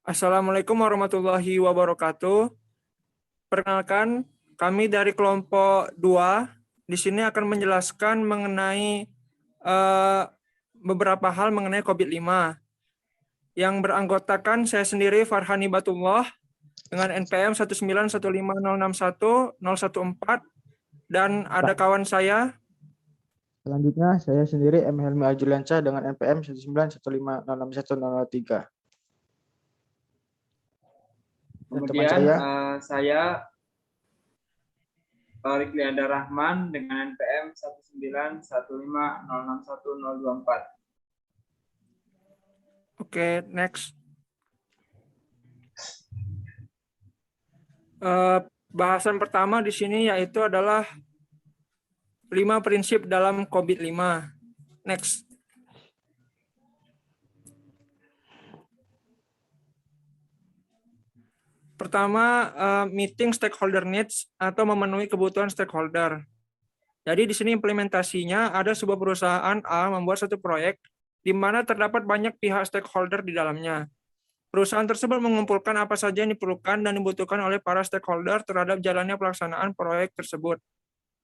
Assalamualaikum warahmatullahi wabarakatuh. Perkenalkan, kami dari kelompok 2 di sini akan menjelaskan mengenai beberapa hal mengenai COVID-5. Yang beranggotakan saya sendiri Farhani Batullah dengan NPM 1915061-014 dan ada kawan saya. Selanjutnya, saya sendiri M. Helmi Ajuliansyah dengan NPM 1915061-003. Kemudian saya Taurik Lianda Rahman dengan NPM 1915061-024. Oke, next. Bahasan pertama di sini yaitu adalah 5 prinsip dalam COVID-5. Next. Pertama, meeting stakeholder needs atau memenuhi kebutuhan stakeholder. Jadi di sini implementasinya ada sebuah perusahaan A membuat satu proyek di mana terdapat banyak pihak stakeholder di dalamnya. Perusahaan tersebut mengumpulkan apa saja yang diperlukan dan dibutuhkan oleh para stakeholder terhadap jalannya pelaksanaan proyek tersebut.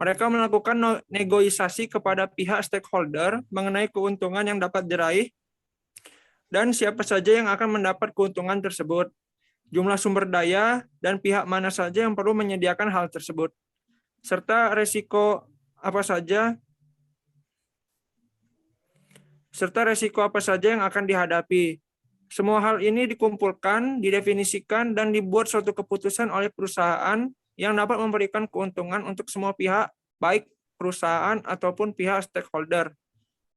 Mereka melakukan negosiasi kepada pihak stakeholder mengenai keuntungan yang dapat diraih dan siapa saja yang akan mendapat keuntungan tersebut, jumlah sumber daya, dan pihak mana saja yang perlu menyediakan hal tersebut, serta resiko apa saja yang akan dihadapi. Semua hal ini dikumpulkan, didefinisikan, dan dibuat suatu keputusan oleh perusahaan yang dapat memberikan keuntungan untuk semua pihak, baik perusahaan ataupun pihak stakeholder.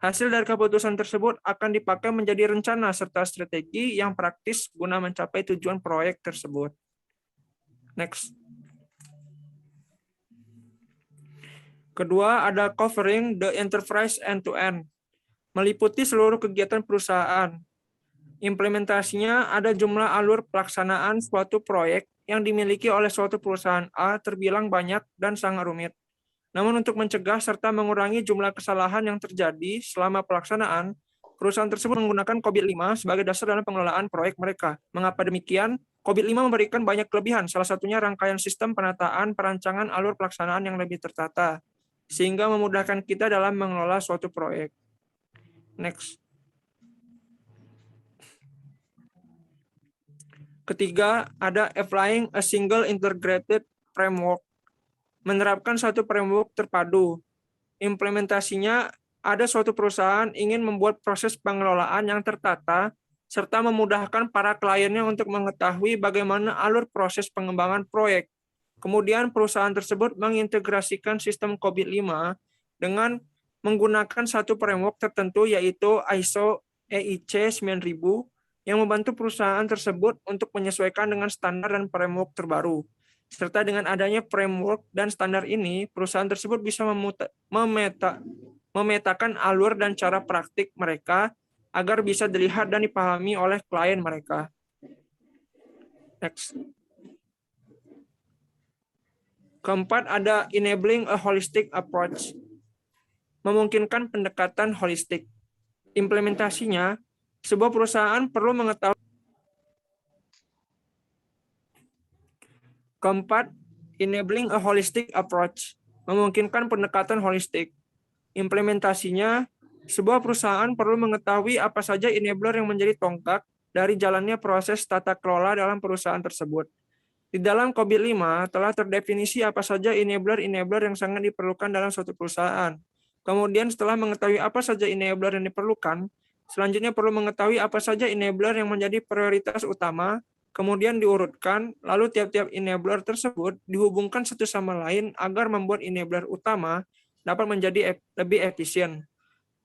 Hasil dari keputusan tersebut akan dipakai menjadi rencana serta strategi yang praktis guna mencapai tujuan proyek tersebut. Next. Kedua, ada covering the enterprise end-to-end. Meliputi seluruh kegiatan perusahaan. Implementasinya ada jumlah alur pelaksanaan suatu proyek yang dimiliki oleh suatu perusahaan A terbilang banyak dan sangat rumit. Namun untuk mencegah serta mengurangi jumlah kesalahan yang terjadi selama pelaksanaan, perusahaan tersebut menggunakan COVID-5 sebagai dasar dalam pengelolaan proyek mereka. Mengapa demikian? COVID-5 memberikan banyak kelebihan, salah satunya rangkaian sistem penataan perancangan alur pelaksanaan yang lebih tertata, sehingga memudahkan kita dalam mengelola suatu proyek. Next. Ketiga, ada applying a single integrated framework. Menerapkan satu framework terpadu. Implementasinya ada suatu perusahaan ingin membuat proses pengelolaan yang tertata serta memudahkan para kliennya untuk mengetahui bagaimana alur proses pengembangan proyek. Kemudian perusahaan tersebut mengintegrasikan sistem COVID-5 dengan menggunakan satu framework tertentu yaitu ISO EIC 9000 yang membantu perusahaan tersebut untuk menyesuaikan dengan standar dan framework terbaru. Serta dengan adanya framework dan standar ini, perusahaan tersebut bisa memetakan alur dan cara praktik mereka agar bisa dilihat dan dipahami oleh klien mereka. Next. Keempat, ada enabling a holistic approach. Memungkinkan pendekatan holistik. Implementasinya, sebuah perusahaan perlu mengetahui. Keempat, enabling a holistic approach. Memungkinkan pendekatan holistik. Implementasinya, sebuah perusahaan perlu mengetahui apa saja enabler yang menjadi tonggak dari jalannya proses tata kelola dalam perusahaan tersebut. Di dalam COVID-5 telah terdefinisi apa saja enabler-enabler yang sangat diperlukan dalam suatu perusahaan. Kemudian setelah mengetahui apa saja enabler yang diperlukan, selanjutnya perlu mengetahui apa saja enabler yang menjadi prioritas utama, kemudian diurutkan, lalu tiap-tiap enabler tersebut dihubungkan satu sama lain agar membuat enabler utama dapat menjadi lebih efisien.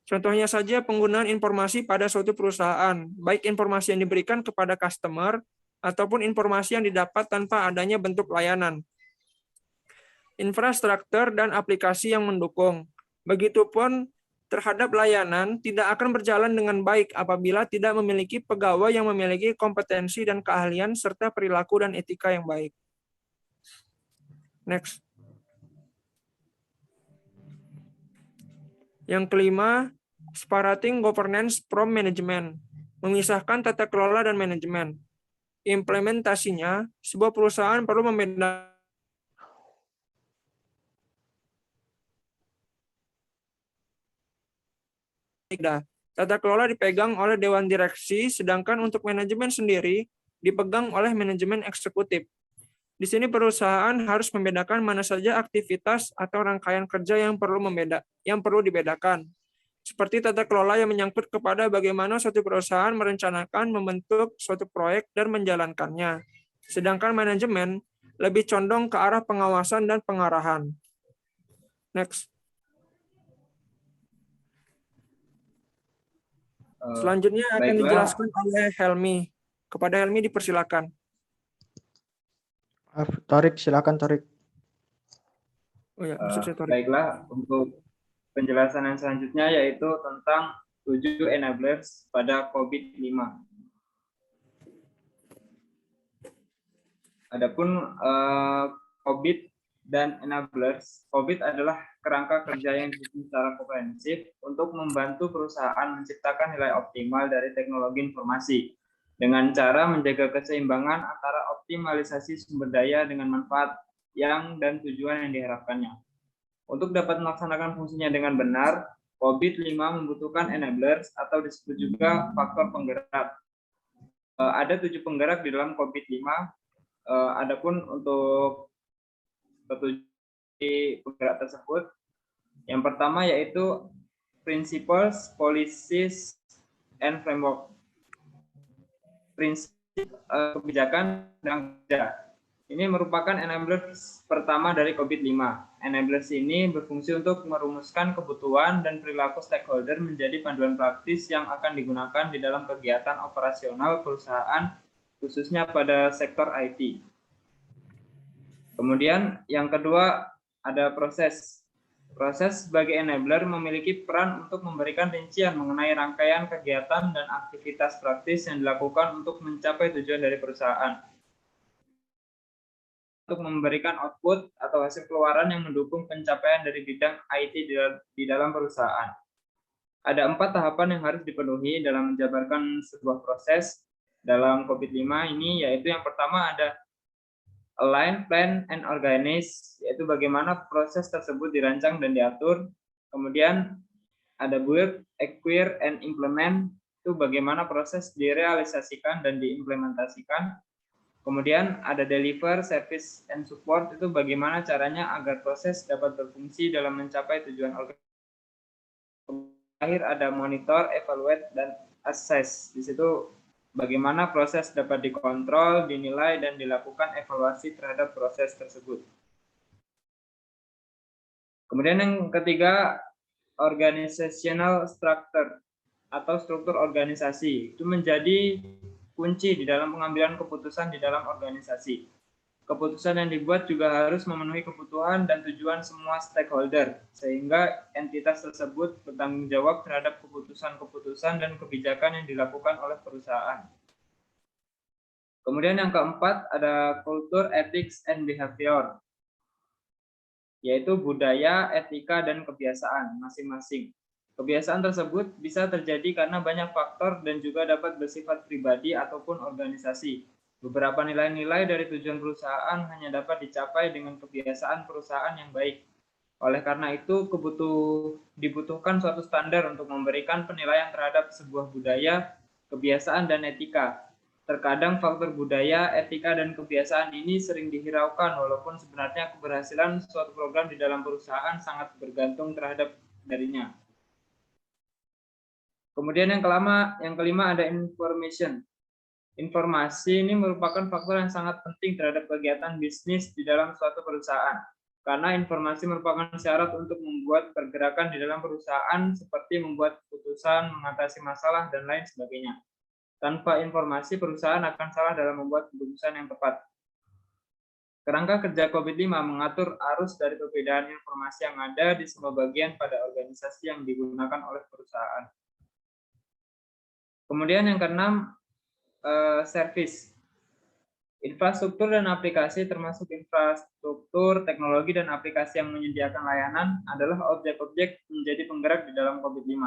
Contohnya saja penggunaan informasi pada suatu perusahaan, baik informasi yang diberikan kepada customer ataupun informasi yang didapat tanpa adanya bentuk layanan. Infrastruktur dan aplikasi yang mendukung. Begitupun terhadap layanan tidak akan berjalan dengan baik apabila tidak memiliki pegawai yang memiliki kompetensi dan keahlian serta perilaku dan etika yang baik. Next. Yang kelima, Separating governance from management, memisahkan tata kelola dan manajemen. Implementasinya, sebuah perusahaan perlu membedakan tata kelola dipegang oleh dewan direksi, sedangkan untuk manajemen sendiri dipegang oleh manajemen eksekutif. Di sini perusahaan harus membedakan mana saja aktivitas atau rangkaian kerja yang perlu dibedakan. Seperti tata kelola yang menyangkut kepada bagaimana suatu perusahaan merencanakan, membentuk suatu proyek dan menjalankannya. Sedangkan manajemen lebih condong ke arah pengawasan dan pengarahan. Next. Selanjutnya akan dijelaskan oleh Helmi. Kepada Helmi dipersilakan. Torik, silakan Torik. Oh ya, maksud saya Torik. Baiklah, untuk penjelasan yang selanjutnya yaitu tentang 7 enablers pada COVID-5. Adapun COVID dan enablers, COVID adalah kerangka kerja yang disusun secara komprehensif untuk membantu perusahaan menciptakan nilai optimal dari teknologi informasi dengan cara menjaga keseimbangan antara optimalisasi sumber daya dengan manfaat dan tujuan yang diharapkannya. Untuk dapat melaksanakan fungsinya dengan benar, COVID-5 membutuhkan enablers atau disebut juga faktor penggerak. Ada 7 penggerak di dalam COVID-5. Adapun untuk 7 penggerak tersebut, yang pertama yaitu Principles, Policies, and Framework. Prinsip kebijakan dan kerja. Ini merupakan enablers pertama dari COVID-5. Enablers ini berfungsi untuk merumuskan kebutuhan dan perilaku stakeholder menjadi panduan praktis yang akan digunakan di dalam kegiatan operasional perusahaan, khususnya pada sektor IT. Kemudian yang kedua ada proses. Proses sebagai enabler memiliki peran untuk memberikan rincian mengenai rangkaian kegiatan dan aktivitas praktis yang dilakukan untuk mencapai tujuan dari perusahaan. Untuk memberikan output atau hasil keluaran yang mendukung pencapaian dari bidang IT di dalam perusahaan. Ada 4 tahapan yang harus dipenuhi dalam menjabarkan sebuah proses dalam COVID-5 ini, yaitu yang pertama ada align, plan, and organize, yaitu bagaimana proses tersebut dirancang dan diatur. Kemudian ada build, acquire, and implement, itu bagaimana proses direalisasikan dan diimplementasikan. Kemudian ada deliver, service, and support, itu bagaimana caranya agar proses dapat berfungsi dalam mencapai tujuan organisasi. Terakhir ada monitor, evaluate, dan assess. Di situ bagaimana proses dapat dikontrol, dinilai, dan dilakukan evaluasi terhadap proses tersebut. Kemudian yang ketiga, organizational structure atau struktur organisasi. Itu menjadi kunci di dalam pengambilan keputusan di dalam organisasi. Keputusan yang dibuat juga harus memenuhi kebutuhan dan tujuan semua stakeholder, sehingga entitas tersebut bertanggung jawab terhadap keputusan-keputusan dan kebijakan yang dilakukan oleh perusahaan. Kemudian yang keempat ada culture, ethics, and behavior, yaitu budaya, etika, dan kebiasaan masing-masing. Kebiasaan tersebut bisa terjadi karena banyak faktor dan juga dapat bersifat pribadi ataupun organisasi. Beberapa nilai-nilai dari tujuan perusahaan hanya dapat dicapai dengan kebiasaan perusahaan yang baik. Oleh karena itu, dibutuhkan suatu standar untuk memberikan penilaian terhadap sebuah budaya, kebiasaan, dan etika. Terkadang faktor budaya, etika, dan kebiasaan ini sering dihiraukan, walaupun sebenarnya keberhasilan suatu program di dalam perusahaan sangat bergantung terhadap darinya. Kemudian yang kelima ada information. Informasi ini merupakan faktor yang sangat penting terhadap kegiatan bisnis di dalam suatu perusahaan. Karena informasi merupakan syarat untuk membuat pergerakan di dalam perusahaan seperti membuat keputusan, mengatasi masalah, dan lain sebagainya. Tanpa informasi, perusahaan akan salah dalam membuat keputusan yang tepat. Kerangka kerja COVID-5 mengatur arus dari perbedaan informasi yang ada di semua bagian pada organisasi yang digunakan oleh perusahaan. Kemudian yang keenam, service. Infrastruktur dan aplikasi termasuk infrastruktur, teknologi, dan aplikasi yang menyediakan layanan adalah objek-objek menjadi penggerak di dalam COVID-5.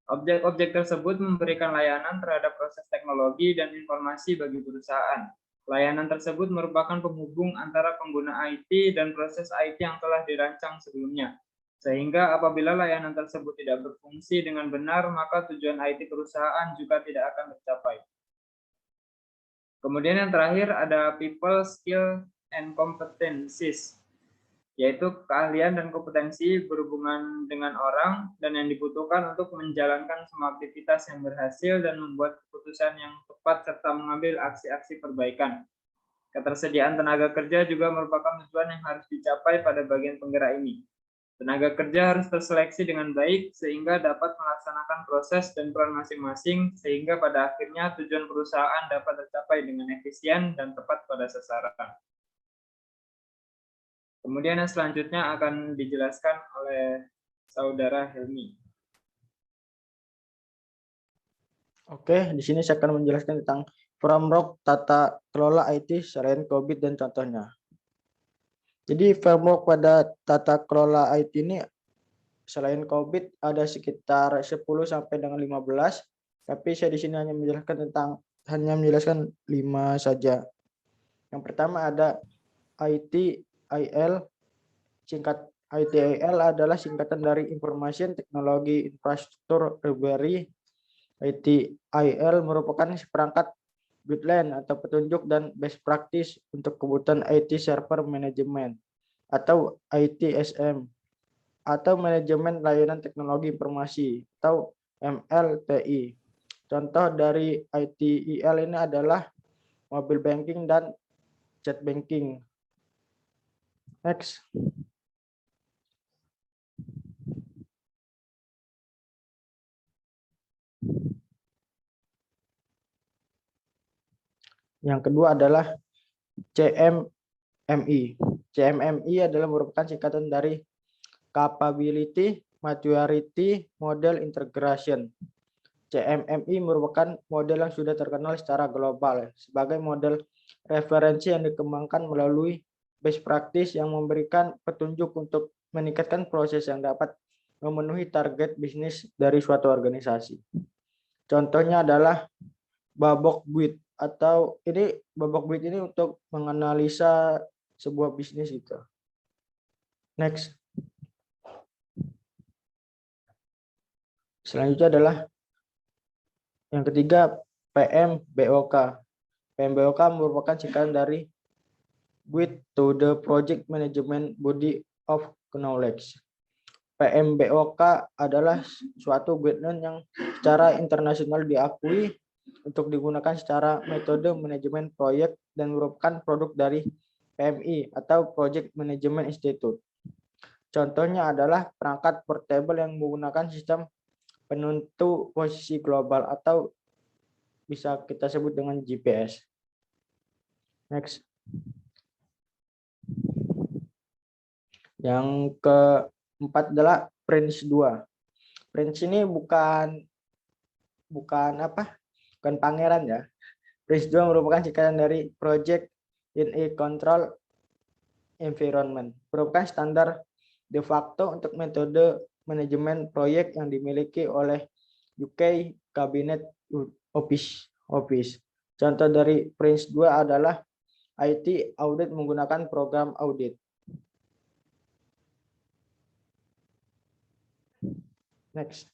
Objek-objek tersebut memberikan layanan terhadap proses teknologi dan informasi bagi perusahaan. Layanan tersebut merupakan penghubung antara pengguna IT dan proses IT yang telah dirancang sebelumnya. Sehingga apabila layanan tersebut tidak berfungsi dengan benar, maka tujuan IT perusahaan juga tidak akan tercapai. Kemudian yang terakhir ada people, skill, and competencies, yaitu keahlian dan kompetensi berhubungan dengan orang dan yang dibutuhkan untuk menjalankan semua aktivitas yang berhasil dan membuat keputusan yang tepat serta mengambil aksi-aksi perbaikan. Ketersediaan tenaga kerja juga merupakan tujuan yang harus dicapai pada bagian penggerak ini. Tenaga kerja harus terseleksi dengan baik sehingga dapat melaksanakan proses dan peran masing-masing sehingga pada akhirnya tujuan perusahaan dapat tercapai dengan efisien dan tepat pada sasaran. Kemudian yang selanjutnya akan dijelaskan oleh Saudara Helmi. Oke, di sini saya akan menjelaskan tentang framework tata kelola IT selain COVID dan contohnya. Jadi framework pada tata kelola IT ini selain COVID ada sekitar 10 sampai dengan 15, tapi saya di sini hanya menjelaskan 5 saja. Yang pertama ada ITIL, singkat ITIL adalah singkatan dari Information Technology Infrastructure Library. ITIL merupakan seperangkat guideline atau petunjuk dan best practice untuk kebutuhan IT server management atau ITSM atau manajemen layanan teknologi informasi atau MLTI. Contoh dari ITIL ini adalah mobile banking dan chat banking. Next. Yang kedua adalah CMMI. CMMI adalah merupakan singkatan dari Capability Maturity Model Integration. CMMI merupakan model yang sudah terkenal secara global sebagai model referensi yang dikembangkan melalui best practice yang memberikan petunjuk untuk meningkatkan proses yang dapat memenuhi target bisnis dari suatu organisasi. Contohnya adalah Babok Buit atau ini Babok Buit ini untuk menganalisa sebuah bisnis itu. Next. Selanjutnya adalah yang ketiga PMBOK. PMBOK merupakan singkatan dari Build to the Project Management Body of Knowledge. PMBOK adalah suatu guideline yang secara internasional diakui untuk digunakan secara metode manajemen proyek dan merupakan produk dari PMI atau Project Management Institute. Contohnya adalah perangkat portable yang menggunakan sistem penentu posisi global atau bisa kita sebut dengan GPS. Next. Yang keempat adalah Prince 2. Prince ini bukan pangeran ya. Prince 2 merupakan singkatan dari Project in a Control Environment. Merupakan standar de facto untuk metode manajemen proyek yang dimiliki oleh UK Cabinet Office. Contoh dari Prince 2 adalah IT audit menggunakan program audit. Next.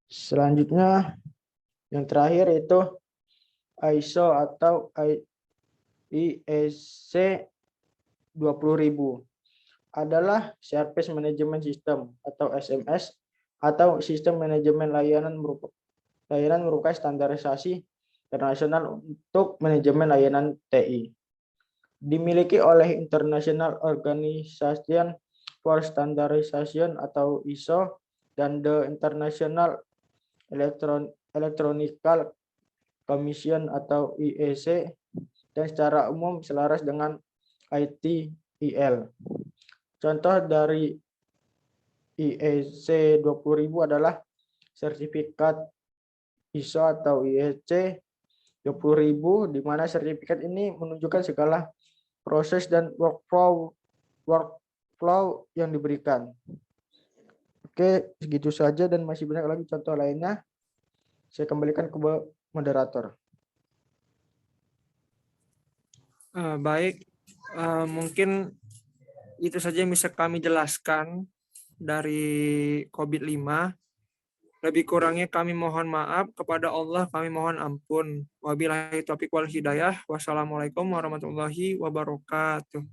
Selanjutnya yang terakhir itu ISO atau IEC 20000 adalah Service Management System atau SMS atau sistem manajemen layanan merupakan standarisasi internasional untuk manajemen layanan TI. Dimiliki oleh International Organization for Standardization atau ISO dan the International Electronical Commission atau IEC dan secara umum selaras dengan ITIL. Contoh dari IEC 20000 adalah sertifikat ISO atau IEC 20000 di mana sertifikat ini menunjukkan segala proses dan workflow yang diberikan. Oke, segitu saja dan masih banyak lagi contoh lainnya. Saya kembalikan ke moderator. Baik, mungkin itu saja yang bisa kami jelaskan dari COVID-5. Lebih kurangnya kami mohon maaf, kepada Allah kami mohon ampun. Wabillahi taufiq wal hidayah. Wassalamualaikum warahmatullahi wabarakatuh.